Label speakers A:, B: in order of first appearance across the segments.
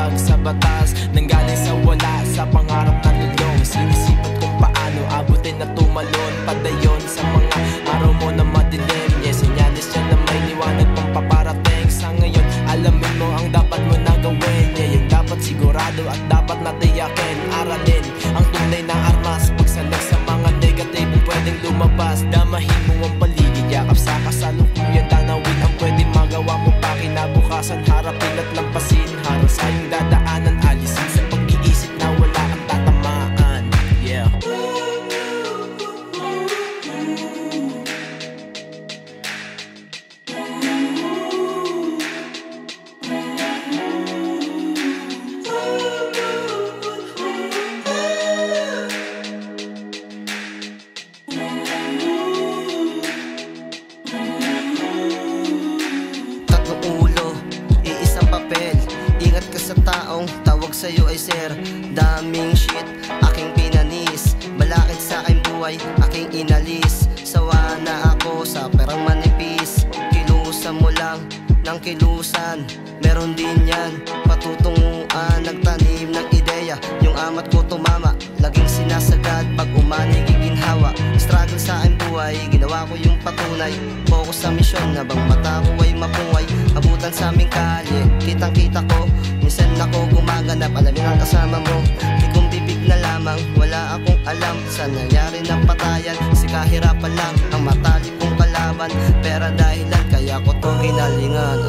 A: lumagpag sa batas, nanggaling sa wala, sa pangarap na lulong. Sinisipat kung paano abutin na tumalon, padayon sa mga araw mo na madilim. Yes, sinyalis yan na may liwanag pang paparating. Sa ngayon, alamin mo ang dapat mo na gawin. Yeah, yung dapat sigurado at dapat na tiyakin. Aralin ang tunay na armas, pagsalag sa mga negatibong pwedeng lumabas. Damahin mo ang paligid, yakap sa kasalukuyan, tanawin ang pwedeng magawa mo pa kinabukasan. Harapin at lampasin, harap sa iyong dadaanan, alisin sa pag-iisip na wala kang tatamaan. Yeah.
B: Ingat ka sa taong tawag sa'yo ay sir. Daming shit aking pinanis, balakid sa aking buhay aking inalis. Sawa na ako sa perang manipis, kilusan mo lang ng kilusan. Meron din yan patutunguan, nagtanim ng ideya. Yung amat ko tumama, laging sinasagad pag umanay giginhawa. Struggle sa aking buhay, ginawa ko yung patunay. Focus sa misyon, habang mata ko ay mapungay. Abutan sa aming kalye, kitang kita ko. Minsan ako gumaganap, alamin ang kasama mo. Di kong bibig na lamang, wala akong alam sa nangyari ng patayan. Kasi kahirapan lang ang matalik kong kalaban. Pera dahilan, kaya ko to ginalingan.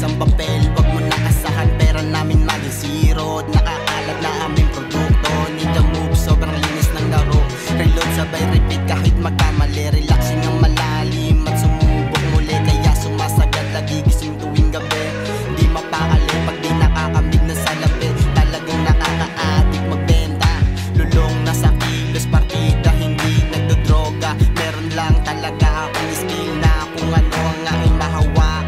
C: Isang papel, wag mo nakasahan, pera namin maging zero. Nakakalat na aming produkto, ninja move, sobrang linis ng laro. Reload sabay repeat kahit magkamali, relaxing ang malalim at sumubok muli. Kaya sumasagad, lagi gising tuwing gabi. Di mapakali pag di nakakamig na salapi. Talagang nakaka-addict magbenta, lulong na sa kilos, partida hindi nagdodroga. Meron lang talaga akong skill na kung ano ang aking mahawakan.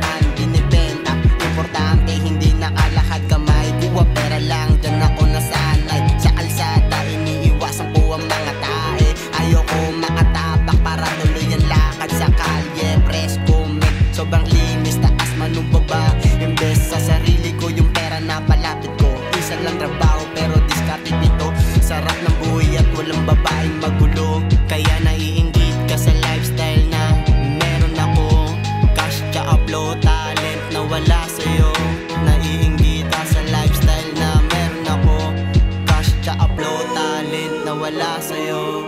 C: Importante, hindi nakalahad kamay. Kuha pera lang, dyan ako nasanay. Sa kalsada, iniiwasan ko ang mga tae. Ayoko makatabak para tuloy ang lakad sa kalye. Presko, make sobrang linis, taas manubaba. Imbes sa sarili ko, yung pera na palapit ko. Isa lang trabaho, pero diskarte dito. Sarap ng buhay at walang babaeng magulo. Kaya naiinggit ka sa lifestyle na meron ako. Cash ka upload, talent na wala sa'yo. Naiinggit ka sa lifestyle na meron ako. Cash ka upload, talent na wala sa'yo.